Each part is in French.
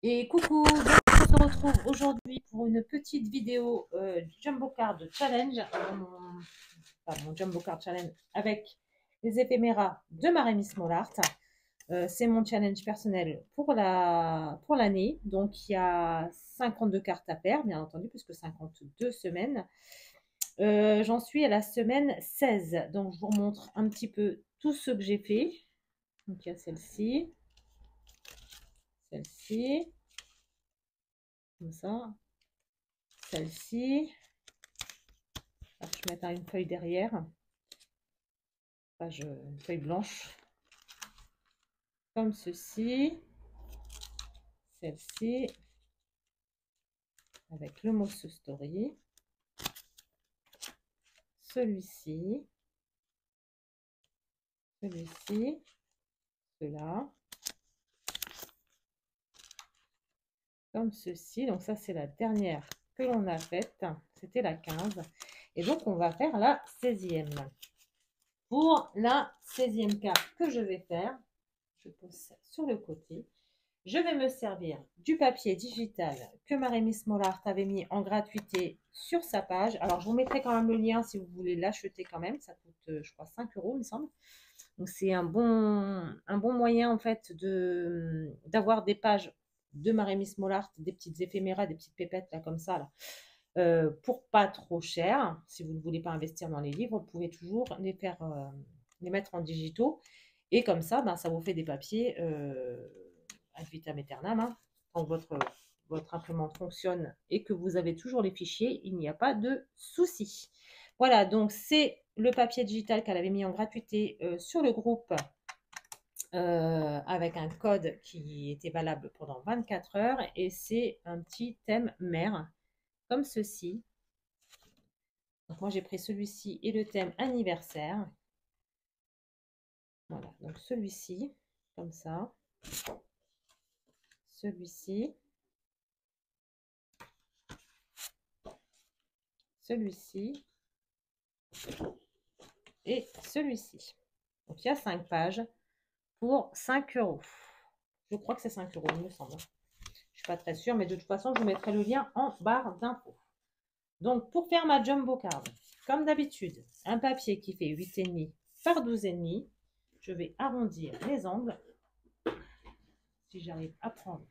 Et coucou, donc on se retrouve aujourd'hui pour une petite vidéo Jumbo Card Challenge, mon Jumbo Card Challenge avec les éphéméras de Marémis Mollart. C'est mon challenge personnel pour l'année. Donc il y a 52 cartes à faire, bien entendu, puisque 52 semaines. J'en suis à la semaine 16. Donc je vous remontre un petit peu tout ce que j'ai fait. Donc il y a celle-ci, comme ça. Celle-ci, je vais mettre une feuille derrière, une feuille blanche, comme ceci, celle-ci, avec le mot story, celui-ci, cela, comme ceci. Donc ça, c'est la dernière que l'on a faite, c'était la 15. Et donc, on va faire la 16e. Pour la 16e carte que je vais faire, je pose ça sur le côté. Je vais me servir du papier digital que Marémis Mollart avait mis en gratuité sur sa page. Alors, je vous mettrai quand même le lien si vous voulez l'acheter quand même. Ça coûte, je crois, 5 €, il me semble. Donc, c'est un bon moyen, en fait, d'avoir des pages de Marémis Mollart, des petites éphéméras, des petites pépettes, là, comme ça, là, pour pas trop cher. Si vous ne voulez pas investir dans les livres, vous pouvez toujours les mettre en digitaux. Et comme ça, ben, ça vous fait des papiers ad vitam aeternam. Hein. Quand votre imprimante fonctionne et que vous avez toujours les fichiers, il n'y a pas de souci. Voilà, donc c'est le papier digital qu'elle avait mis en gratuité sur le groupe avec un code qui était valable pendant 24 heures. Et c'est un petit thème mère, comme ceci. Donc moi, j'ai pris celui-ci et le thème anniversaire. Voilà, donc celui-ci, comme ça. Celui-ci. Celui-ci. Et celui-ci. Donc, il y a 5 pages pour 5 €. Je crois que c'est 5 €, il me semble. Je ne suis pas très sûre, mais de toute façon, je vous mettrai le lien en barre d'infos. Donc, pour faire ma jumbo card, comme d'habitude, un papier qui fait 8,5 par 12,5. Je vais arrondir les angles. Si j'arrive à prendre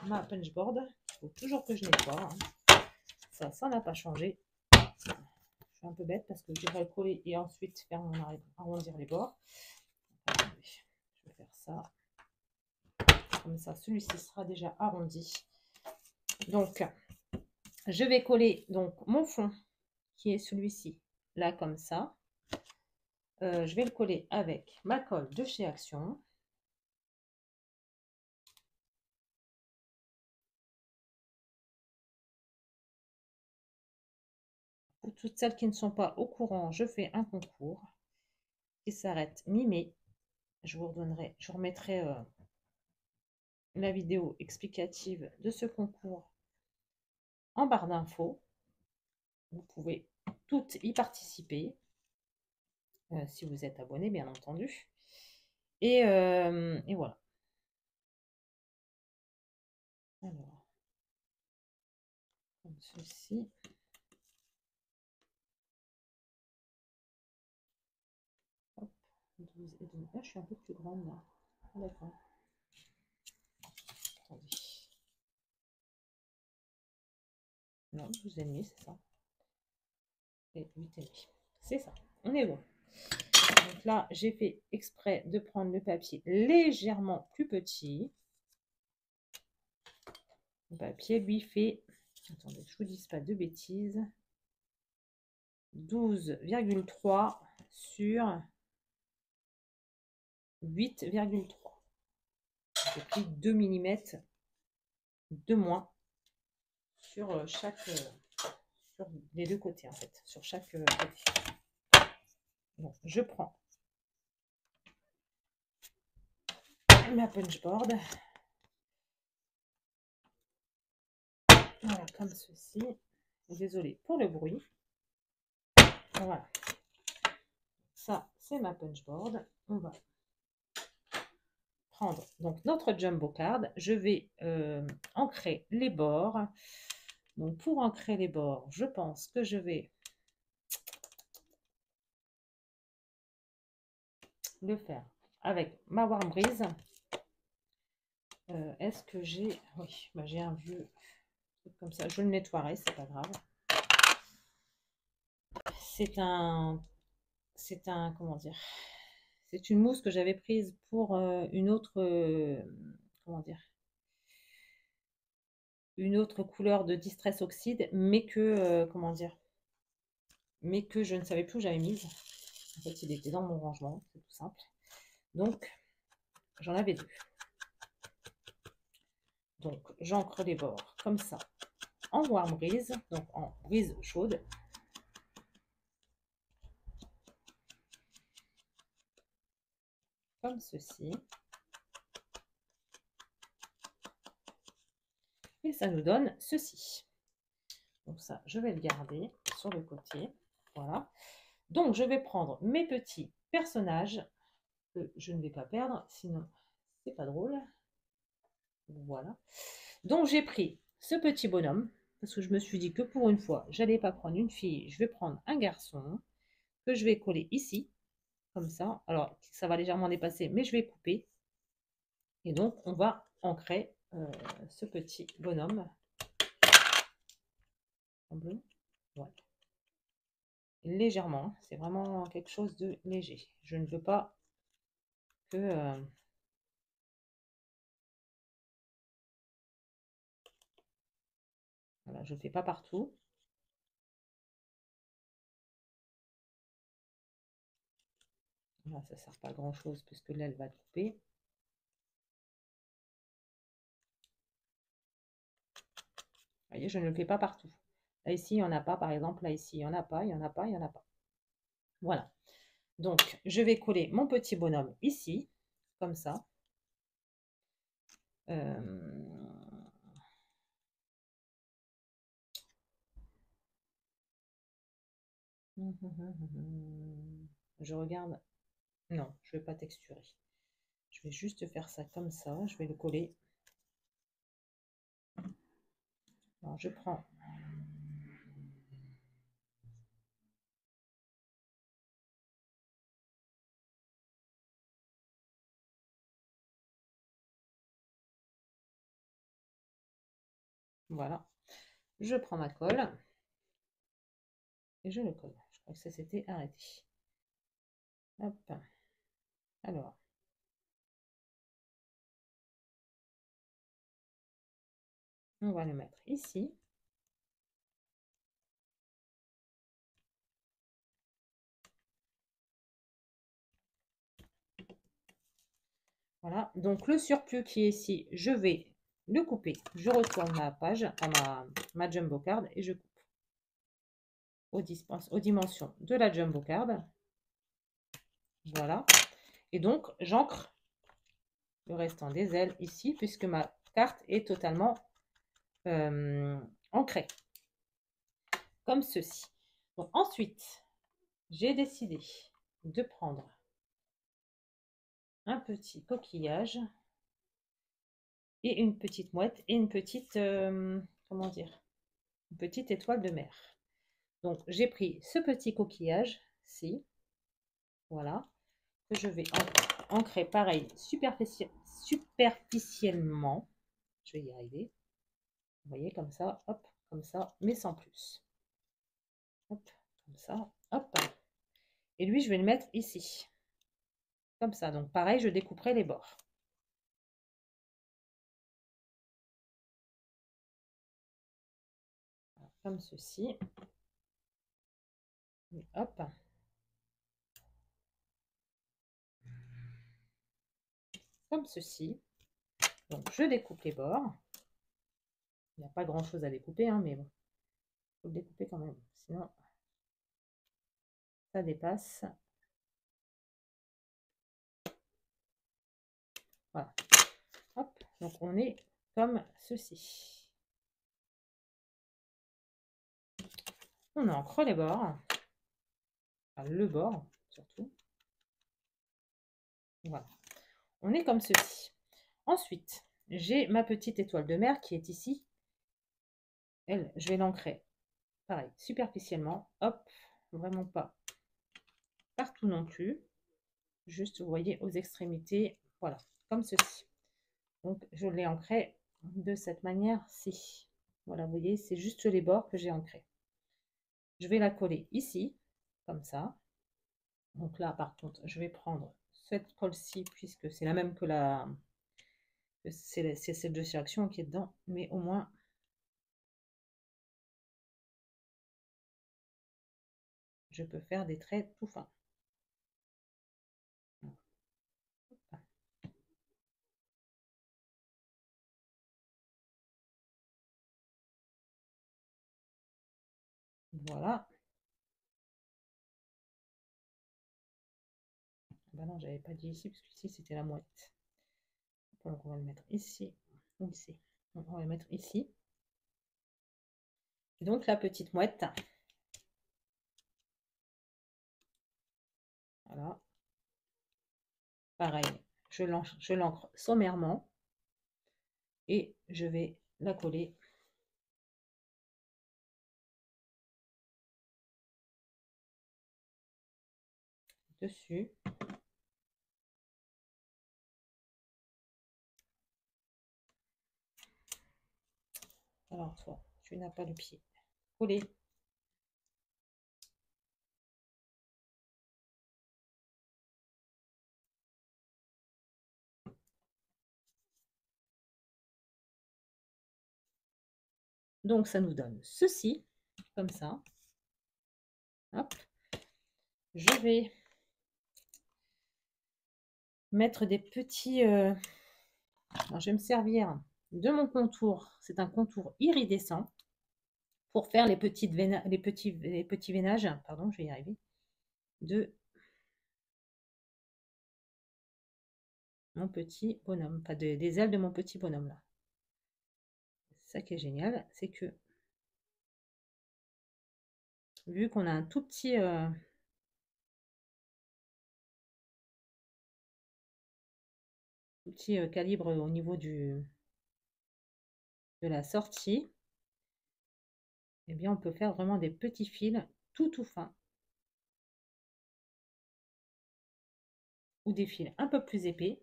ma punchboard, il faut toujours que je nettoie. Hein. Ça n'a pas changé. Je suis un peu bête parce que je devrais le coller et ensuite faire arrondir les bords. Je vais faire ça. Comme ça, celui-ci sera déjà arrondi. Donc, je vais coller donc mon fond, qui est celui-ci, là comme ça. Je vais le coller avec ma colle de chez Action. Pour toutes celles qui ne sont pas au courant, je fais un concours qui s'arrête mi-mai. Je vous remettrai la vidéo explicative de ce concours en barre d'infos. Vous pouvez toutes y participer, si vous êtes abonné, bien entendu. Et voilà. Alors, comme ceci. Hop, 12,5. Ah, je suis un peu plus grande là. D'accord. Attendez. Non, 12,5, c'est ça. Et 8,5. C'est ça. On est bon. Donc là, j'ai fait exprès de prendre le papier légèrement plus petit. Le papier, lui, fait... Attendez, je ne vous dis pas de bêtises. 12,3 sur 8,3. J'ai pris 2 mm de moins sur sur les deux côtés, en fait, sur chaque côté. Donc, je prends ma punchboard. Voilà, comme ceci. Désolée pour le bruit. Voilà. Ça, c'est ma punchboard. On va prendre donc notre jumbo card. Je vais ancrer les bords. Donc pour ancrer les bords, je pense que je vais le faire avec ma Warm Breeze. Est-ce que j'ai... Oui, bah, j'ai un vieux truc comme ça. Je le nettoierai, c'est pas grave. C'est un... Comment dire? C'est une mousse que j'avais prise pour une autre... comment dire? Une autre couleur de Distress Oxide, mais que... comment dire? Mais que je ne savais plus où j'avais mise. En fait, il était dans mon rangement, c'est tout simple. Donc, j'en avais deux. Donc, j'encre les bords comme ça en Warm Breeze, donc en brise chaude. Comme ceci. Et ça nous donne ceci. Donc ça, je vais le garder sur le côté. Voilà. Donc, je vais prendre mes petits personnages que je ne vais pas perdre, sinon c'est pas drôle. Voilà. Donc, j'ai pris ce petit bonhomme parce que je me suis dit que pour une fois, j'allais pas prendre une fille, je vais prendre un garçon que je vais coller ici, comme ça. Alors, ça va légèrement dépasser, mais je vais couper. Et donc, on va ancrer ce petit bonhomme en bleu. Voilà. Légèrement, c'est vraiment quelque chose de léger. Je ne veux pas que... voilà, je ne fais pas partout. Là, ça ne sert pas à grand chose puisque là, elle va couper. Vous voyez, je ne le fais pas partout. Là, ici, il n'y en a pas, par exemple. Là, ici, il n'y en a pas, il n'y en a pas, il n'y en a pas. Voilà. Donc, je vais coller mon petit bonhomme ici, comme ça. Je regarde. Non, je ne vais pas texturer. Je vais juste faire ça comme ça. Je vais le coller. Alors, je prends... Voilà. Je prends ma colle. Et je le colle. Je crois que ça s'était arrêté. Hop. Alors. On va le mettre ici. Voilà, donc le surplus qui est ici, je vais le couper. Je retourne ma page, à ma jumbo card et je coupe aux dimensions de la jumbo card. Voilà. Et donc, j'ancre le restant des ailes ici puisque ma carte est totalement ancrée. Comme ceci. Donc, ensuite, j'ai décidé de prendre un petit coquillage et une petite mouette et une petite, comment dire, une petite étoile de mer. Donc, j'ai pris ce petit coquillage-ci, voilà, que je vais ancrer pareil, superficiellement. Je vais y arriver. Vous voyez, comme ça, hop, comme ça, mais sans plus. Hop, comme ça, hop. Et lui, je vais le mettre ici. Comme ça. Donc, pareil, je découperai les bords. Voilà, comme ceci. Et hop. Comme ceci. Donc, je découpe les bords. Il n'y a pas grand-chose à découper, hein, mais bon. Il faut le découper quand même. Sinon, ça dépasse. Voilà. Hop. Donc, on est comme ceci. On ancre les bords. Enfin, le bord, surtout. Voilà. on est comme ceci. Ensuite, j'ai ma petite étoile de mer qui est ici. Elle, je vais l'ancrer. Pareil, superficiellement. Hop, vraiment pas partout non plus. Juste, vous voyez, aux extrémités. Voilà, comme ceci. Donc, je l'ai ancré de cette manière-ci. Voilà, vous voyez, c'est juste les bords que j'ai ancrés. Je vais la coller ici, comme ça. Donc là, par contre, je vais prendre cette colle-ci, puisque c'est la même que la... C'est celle de sélection qui est dedans, mais au moins... je peux faire des traits tout fins. Voilà. Ben non, j'avais pas dit ici, parce que ici, c'était la mouette. Donc, on va le mettre ici, ou ici. Donc, on va le mettre ici. Et donc, la petite mouette. Voilà. Pareil, je l'ancre sommairement. Et je vais la coller dessus. Alors, toi, tu n'as pas le pied. Coller. Donc, ça nous donne ceci, comme ça. Hop. Je vais mettre des petits... alors, je vais me servir de mon contour. C'est un contour iridescent pour faire les petits veinages. Pardon, je vais y arriver. De mon petit bonhomme. Pas des ailes de mon petit bonhomme, là. Ça qui est génial, c'est que vu qu'on a un tout petit... calibre au niveau de la sortie, eh bien on peut faire vraiment des petits fils tout fins ou des fils un peu plus épais.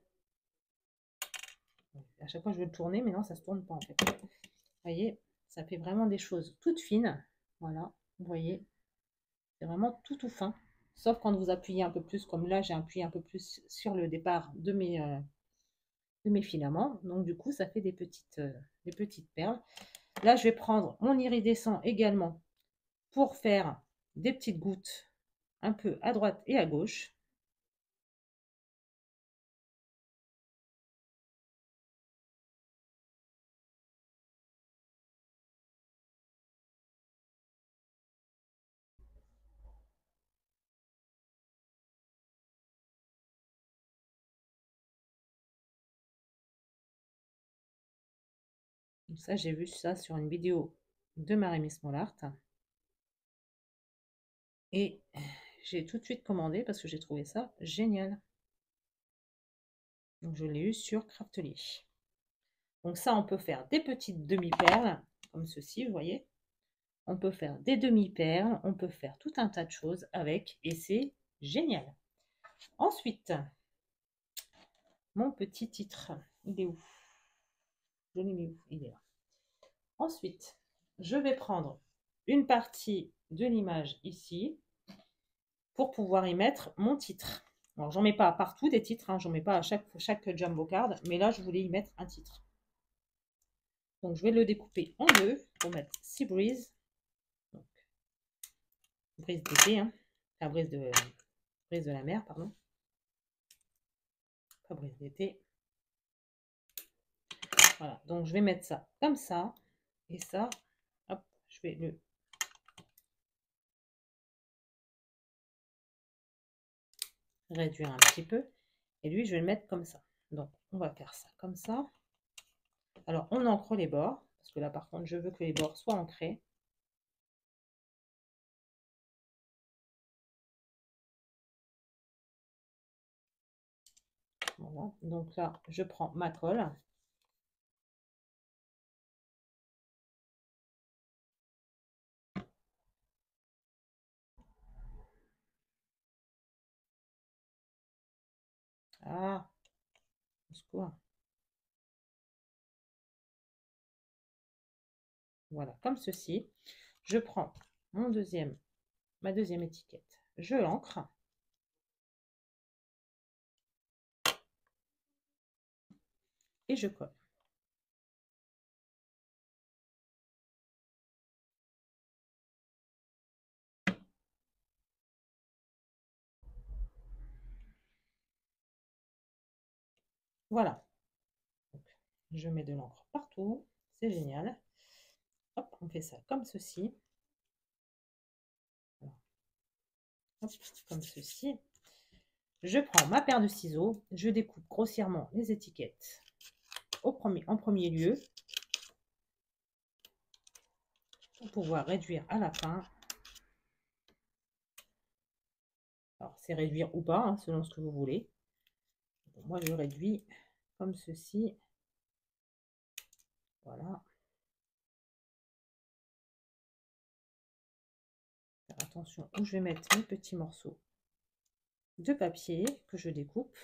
À chaque fois je veux le tourner, mais non, ça se tourne pas en fait. Vous voyez, ça fait vraiment des choses toutes fines. Voilà, vous voyez, c'est vraiment tout fin. Sauf quand vous appuyez un peu plus, comme là j'ai appuyé un peu plus sur le départ de mes filaments. Donc du coup, ça fait des petites perles. Là, je vais prendre mon iridescent également pour faire des petites gouttes un peu à droite et à gauche. Donc ça, j'ai vu ça sur une vidéo de Marie-Miss Mollart. Et j'ai tout de suite commandé parce que j'ai trouvé ça génial. Donc je l'ai eu sur Craftelier. Donc ça, on peut faire des petites demi-perles, comme ceci, vous voyez. On peut faire des demi-perles, on peut faire tout un tas de choses avec, et c'est génial. Ensuite, mon petit titre, il est où? Je l'ai mis où? Il est là. Ensuite, je vais prendre une partie de l'image ici pour pouvoir y mettre mon titre. Alors, j'en mets pas partout des titres, hein, j'en mets pas à chaque jumbo card, mais là, je voulais y mettre un titre. Donc, je vais le découper en deux pour mettre Sea Breeze. Donc, brise d'été, hein, enfin, brise de la mer, pardon. Pas brise d'été. Voilà, donc je vais mettre ça comme ça. Et ça, hop, je vais le réduire un petit peu. Et lui, je vais le mettre comme ça. Donc, on va faire ça comme ça. Alors, on encre les bords. Parce que là, par contre, je veux que les bords soient ancrés. Bon, Voilà, donc là, je prends ma colle. Ah, au secours. Voilà, comme ceci. Je prends ma deuxième étiquette. Je l'ancre. Et je colle. Voilà. Donc, je mets de l'encre partout. C'est génial. Hop, on fait ça comme ceci. Voilà. Hop, comme ceci. Je prends ma paire de ciseaux. Je découpe grossièrement les étiquettes en premier lieu. Pour pouvoir réduire à la fin. Alors, c'est réduire ou pas, hein, selon ce que vous voulez. Bon, moi, je réduis comme ceci. Voilà. Faire attention où je vais mettre mes petits morceaux de papier que je découpe.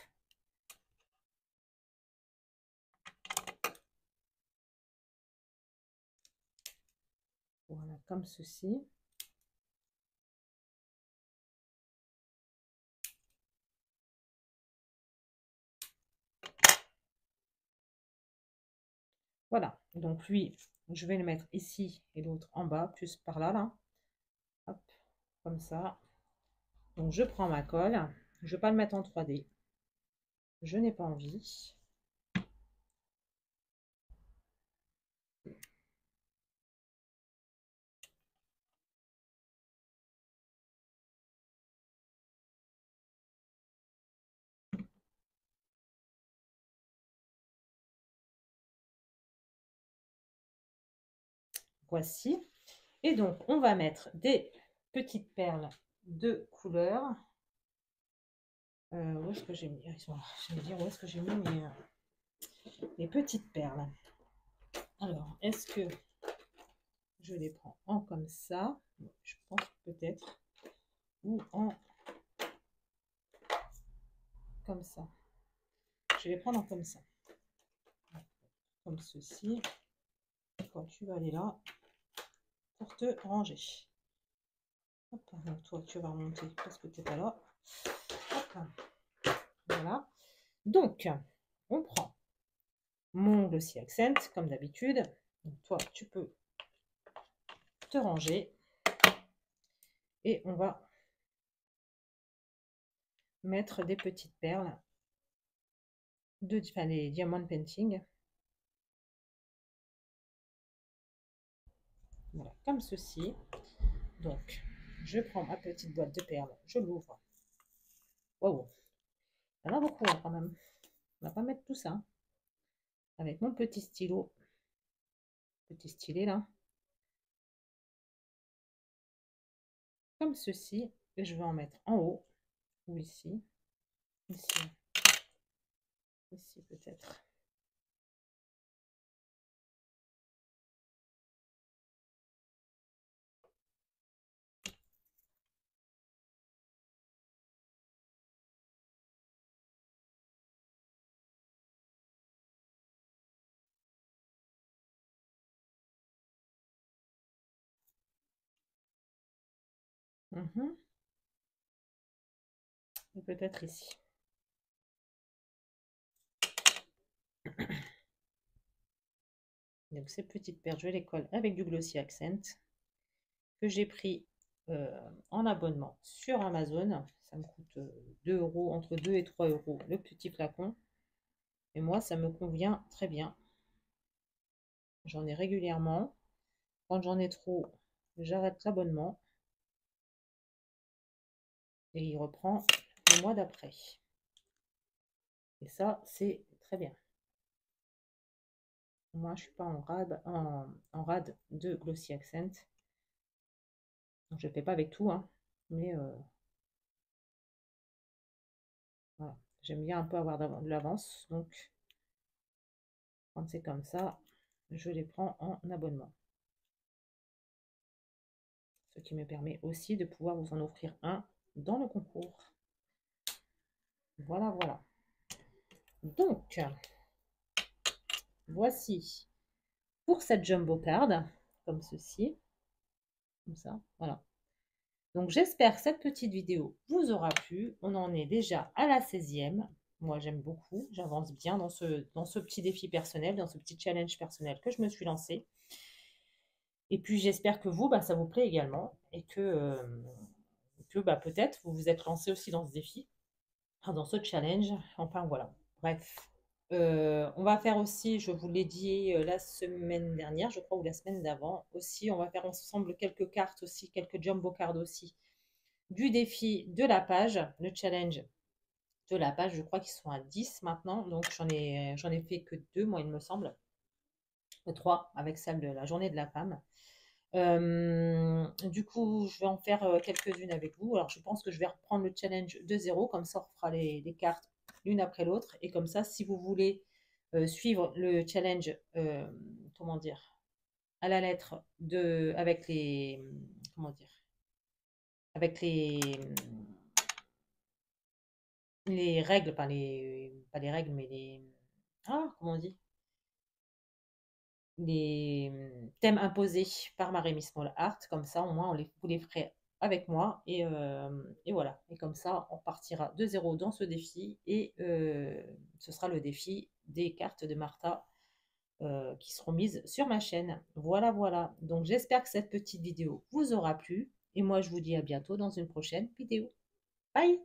Voilà, comme ceci. Voilà, donc lui, je vais le mettre ici et l'autre en bas, plus par là, là. Hop, comme ça. Donc je prends ma colle. Je ne vais pas le mettre en 3D. Je n'ai pas envie. Voici. Et donc, on va mettre des petites perles de couleur. Où est-ce que j'ai mis? Ils sont là. Je vais dire où est-ce que j'ai mis mes petites perles. Alors, est-ce que je les prends en comme ça? Je pense peut-être. Ou en comme ça. Je vais les prendre en comme ça. Comme ceci. Toi, tu vas aller là pour te ranger. Hop, donc toi, tu vas remonter parce que tu n'es pas là. Hop, voilà. Donc, on prend mon Glossy Accent, comme d'habitude. Toi, tu peux te ranger. Et on va mettre des petites perles, enfin, les Diamond Painting. Voilà, comme ceci. Donc, je prends ma petite boîte de perles, je l'ouvre. Wow, il y en a beaucoup hein, quand même. On va pas mettre tout ça. Avec mon petit stylo, petit stylet là. Comme ceci. Et je vais en mettre en haut. Ou ici. Ici. Ici peut-être. Et peut-être ici. Donc ces petites perles, je les colle avec du Glossy Accent que j'ai pris en abonnement sur Amazon. Ça me coûte 2 euros, entre 2 et 3 euros le petit flacon. Et moi, ça me convient très bien. J'en ai régulièrement. Quand j'en ai trop, j'arrête l'abonnement. Et il reprend le mois d'après. Et ça, c'est très bien. Moi, je ne suis pas en rade de Glossy Accent. Donc, je ne fais pas avec tout, hein, mais voilà. J'aime bien un peu avoir de l'avance. Donc, quand c'est comme ça, je les prends en abonnement. Ce qui me permet aussi de pouvoir vous en offrir un dans le concours. Voilà, voilà. Donc, voici pour cette jumbo card, comme ceci, comme ça, voilà. Donc, j'espère que cette petite vidéo vous aura plu. On en est déjà à la 16e. Moi, j'aime beaucoup. J'avance bien dans ce petit défi personnel, dans ce petit challenge personnel que je me suis lancé. Et puis, j'espère que vous, bah, ça vous plaît également et que bah, peut-être vous vous êtes lancé aussi dans ce défi, dans ce challenge. Enfin, voilà. Bref. On va faire aussi, je vous l'ai dit la semaine dernière, je crois, ou la semaine d'avant aussi, on va faire ensemble quelques cartes aussi, quelques jumbo cards aussi, du défi de la page, le challenge de la page. Je crois qu'ils sont à 10 maintenant, donc j'en ai fait que 2, moi, il me semble. 3 avec celle de la journée de la femme. Du coup, je vais en faire quelques-unes avec vous. Alors, je pense que je vais reprendre le challenge de 0, comme ça, on fera les cartes l'une après l'autre. Et comme ça, si vous voulez suivre le challenge, comment dire, à la lettre avec les, comment dire, avec les règles, pas les règles, mais comment on dit, les thèmes imposés par Marie Small Art. Comme ça, au moins, vous les ferez avec moi. Et voilà. Et comme ça, on partira de 0 dans ce défi. Et ce sera le défi des cartes de Martha qui seront mises sur ma chaîne. Voilà, voilà. Donc, j'espère que cette petite vidéo vous aura plu. Et moi, je vous dis à bientôt dans une prochaine vidéo. Bye!